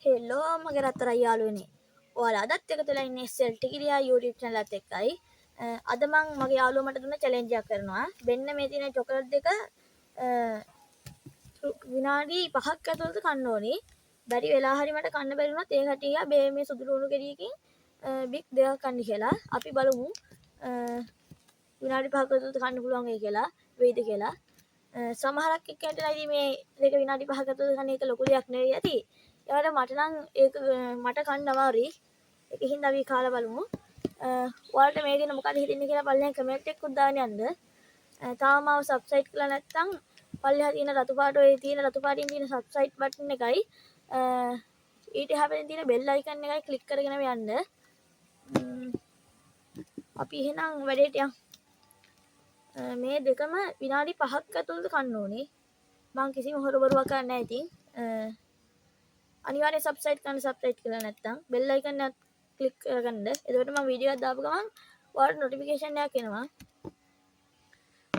Hello මගේ රත්තරන් යාළුවනේ. ඔයාලා අදත් එකතු වෙලා ඉන්නේ SLT කිරියා YouTube channel එකත් එක්කයි. අද මම මගේ යාළුවා මට දුන්න challenge එකක් කරනවා. මෙන්න මේ තියෙන චොකලට් දෙක විනාඩි 5ක් ඇතුළත කන්න ඕනි. බැරි වෙලා හරි මට කන්න බැරි වුණොත් ඒ කටියා මේ සුදු ලුණු ගෙඩියකින් බික් දෙකක් කන්න කියලා. අපි බලමු විනාඩි 5ක ඇතුළත කන්න පුළුවන් වෙයි කියලා. වෙයිද කියලා. සමහරක් එක්කෙනාට ඉතින් මේ දෙක විනාඩි 5ක ඇතුළත කන්න එක ලොකු දෙයක් නෙවෙයි ඇති. ඒකට මට නම් ඒක මට කන්න අමාරුයි. ඒකින් අපි කාලා බලමු. ඔයාලට මේ ගැන මොකද හිතෙන්නේ කියලා පල්ලෙහාන් කමෙන්ට් එකක් දාන්න යන්න. තාම මාව සබ්ස්ක්‍රයිබ් කරලා නැත්නම් පල්ලෙහා තියෙන රතු පාට ඔය තියෙන රතු පාටින් තියෙන සබ්ස්ක්‍රයිබ් බටන් එකයි ඊට එහා පැත්තේ තියෙන බෙල් අයිකන් එකයි ක්ලික් කරගෙන යන්න. අපි එහෙනම් වැඩේට යමු. මේ දෙකම විනාඩි 5ක් ඇතුළත කන්න ඕනේ. මම කිසිම හොරබරුවක් කරන්නේ නැහැ ඉතින්. අනිවාර්යෙන් සබ්ස්ක්‍රයිබ් කරලා නැත්නම් බෙල් අයිකන් එක ක්ලික් කරගන්න. එතකොට මම වීඩියෝ එකක් දාපු ගමන් ඔයාලට නොටිෆිකේෂන් එකක් එනවා.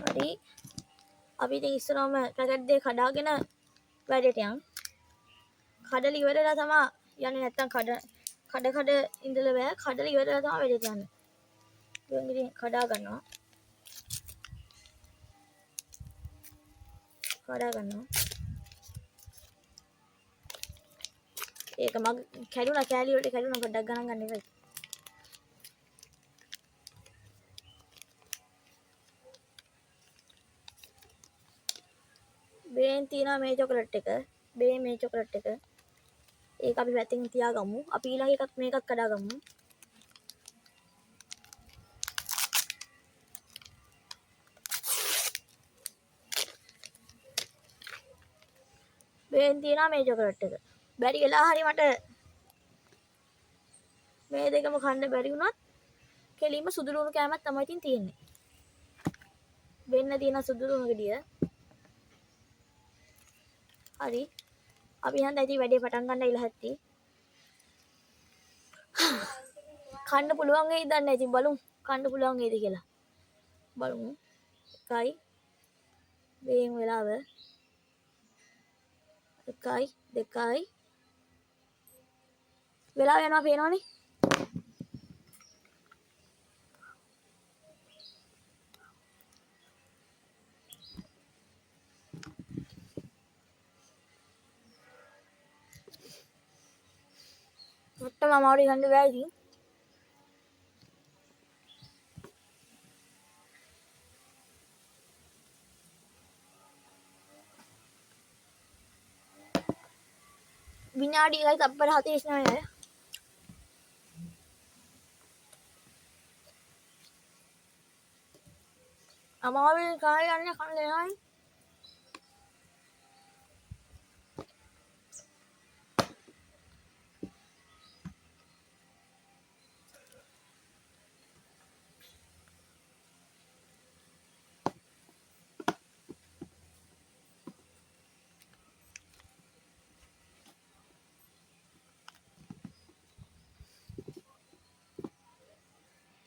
හරි. අපි ඉතින් ඉස්සරවම පැකට් දෙක කඩාගෙන වැඩේට යමු. කඩලා ඉවරලා තමයි යන්නේ නැත්නම් කඩ ඉඳලා බෑ. කඩලා ඉවරලා තමයි වැඩේට යන්නේ. දැන් ඉතින් කඩා ගන්නවා. ඒක මග කැඩුනා කෑලි වලට කැඩුනා පොඩ්ඩක් ගණන් ගන්න එපා. බේන් තියනවා මේ චොකලට් එක. මේ චොකලට් එක. ඒක අපි පැත්තකින් තියාගමු. අපි ඊළඟ එකත් මේකත් කඩාගමු. බේන් තියනවා මේ චොකලට් එක. බැරි වෙලා හරි මට මේ දෙකම කන්න බැරි වුණත් කෙලින්ම සුදු ලුණු කෑමක් තමයි ඉතින් තියෙන්නේ. වෙන්න තියෙන සුදු ලුණු ගෙඩිය. හරි. අපි හන්ද ඉතින් වැඩේ පටන් ගන්න ඉල හැටි. කන්න පුළුවන් වෙයිද දන්නේ නැහැ. ඉතින් බලමු. කන්න පුළුවන් වේද කියලා. බලමු. 1යි. බේන් වෙලාව. 1යි 2යි. වෙලාව යනවා පේනවනේ. මට්ටම අමාරුයි ගන්න බෑ ඉතින්. විනාඩි 1යි තප්පර 49යි. අමාරුයි කාය යන්නේ කන්න දෙනවනේ.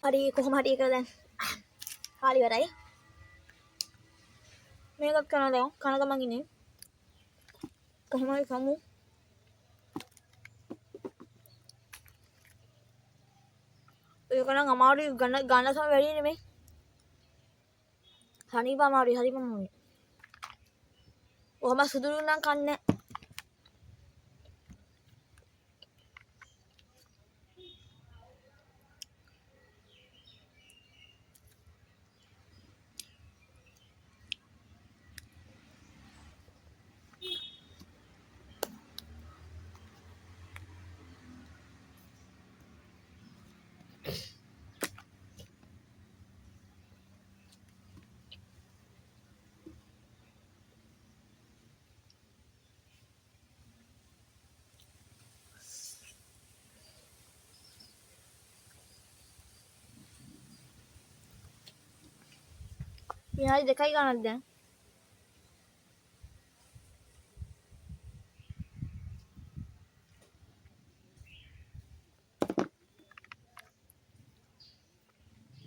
හරි කොහොම හරි එක දැන් කාලි ඉවරයි. මේකත් කරනවා දැන් කන ගමන් ඉන්නේ. කොහොම හරි කමු. ඒක නම් අමාරුයි ගන්න තමයි වැඩි නෙමෙයි. හරිම අමාරුයි. ඔහම සුදු ලුණු නම් කන්නේ. විනාඩි 2යි ගන්නත් දැන්.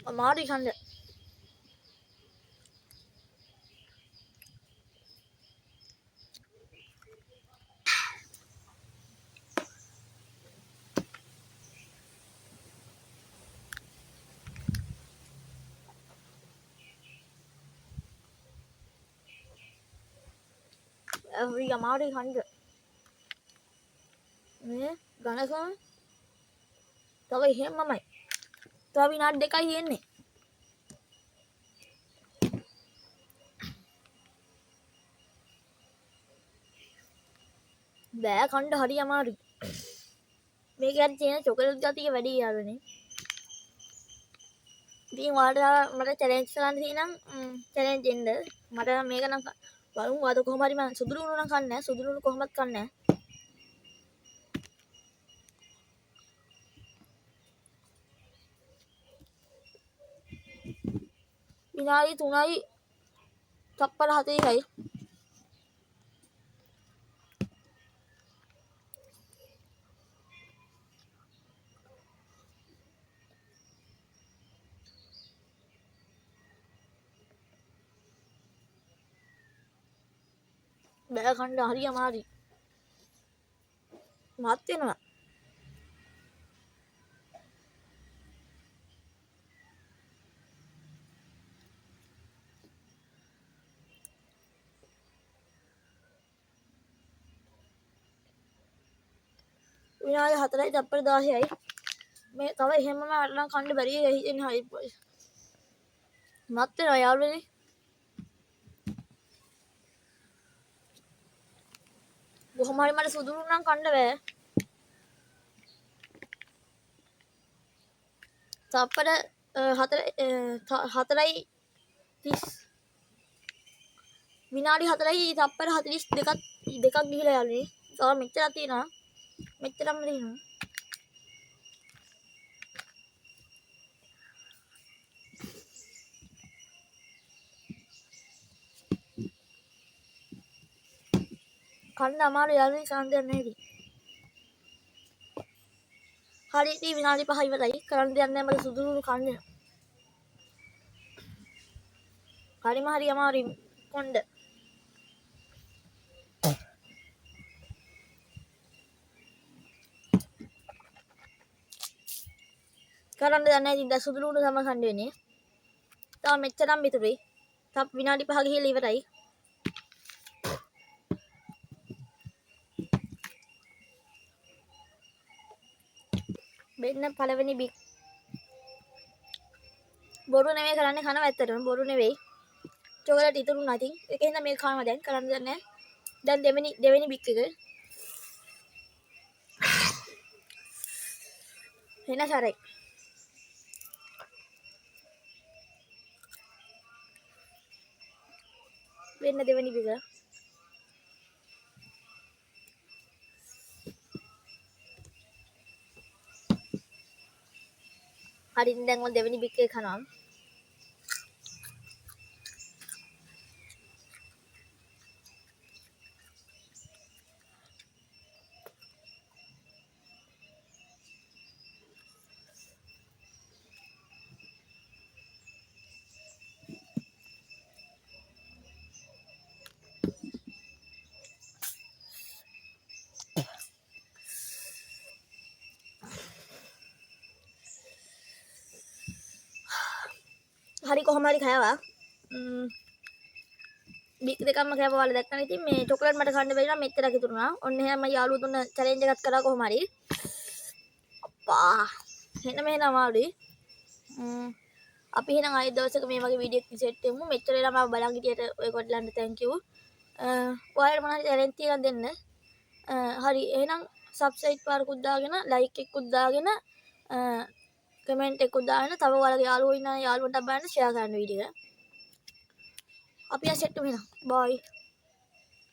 අමාරුයි කන්න. හරි අමාරුයි කන්න. මේ ඝනකම තව එහෙමමයි. තව විනාඩි 2යි තියෙන්නේ. බෑ කන්න හරි අමාරුයි. මේක ඇත්තට තියෙන චොකලට් ගතිය වැඩි යාළුවනේ. ඉතින් ඔයාලට මට චැලෙන්ජ් කරන්න තියෙනම් චැලෙන්ජ් එන්න. මට මේක නම් බලමු අද කොහොම හරි මම සුදු ලුණු නම් කන්නේ නැහැ. සුදු ලුණු කොහොමවත් කන්නේ නැහැ. විනාඩි 3යි තප්පර 40යි. බෑ කන්න හරි අමාරුයි. මත් වෙනවා. විනාඩි 4යි තප්පර 16යි. මේ තව එහෙමම අරලා කන්න බැරි වෙයි හිතෙන්නේ හරි. මත් වෙනවා යාළුවනේ. කොහොම හරි මට සුදු ලුණු නම් කන්න බෑ. තප්පර 4යි 30 විනාඩි 4යි තප්පර 42ක් ගිහිලා යාළුවනේ. තව මෙච්චරක් තියෙනවා. මෙච්චරම තියෙනවා. කන්න අමාරු යාළුවනේ කරන්න දෙයක් නැහැ ඉතින්. හරි ඉතින් විනාඩි 5 ඉවරයි. කරන්න දෙයක් නැහැ මට සුදු ලුණු කන්න. හරිම හරි අමාරුයි කොණ්ඩ. කරන්න දෙයක් නැහැ ඉතින් දැන් සුදු ලුණු තමයි කන්න වෙන්නේ. තව මෙච්චරම් විතරයි. තව විනාඩි 5 ගිහලා ඉවරයි. මෙන්න පළවෙනි බික්. බොරු නෙමෙයි කරන්නේ කනවා ඇත්තටම බොරු නෙවෙයි. චොකලට් ඉතුරුනා ඉතින්. ඒකෙන් හින්දා මේක කනවා දැන් කරන්න දෙයක් නැහැ. දැන් දෙවෙනි බික් එක. වෙන සරයි. වෙන දෙවෙනි බික. හරි දැන් ඔය දෙවෙනි බික් එක කනවා. හරි කොහොම හරි කෑවා. බික් දෙකක්ම කෑවා ඔයාලා දැක්කම ඉතින් මේ චොකලට් මට කන්න බැරි නම් මෙච්චරක් ඉතුරුනා. ඔන්න එහෙනම් මම යාළුවෝ දුන්න චැලෙන්ජ් එකක් කරා කොහොම හරි. අප්පා. මෙහෙම අමාරුයි. අපි එහෙනම් ආයෙත් දවසක මේ වගේ වීඩියෝ එකකින් සෙට් වෙමු. මෙච්චර වෙලා මම බලන් හිටියට ඔයගොල්ලන්ට thank you. ඔයාලට මොනවා හරි චැලෙන්ජ් තියලා දෙන්න. හරි එහෙනම් සබ්ස්ක්‍රයිබ් පාරකුත් දාගෙන ලයික් එකකුත් දාගෙන කමෙන්ට් එකකුත් දාගෙන තව ඔයාලගේ යාළුවෝ ඉන්නා යාළුවන්ට බලන්න ෂෙයා කරන්න වීඩියෝ එක. අපි ආ සෙට් වෙමු එහෙනම්. බයි.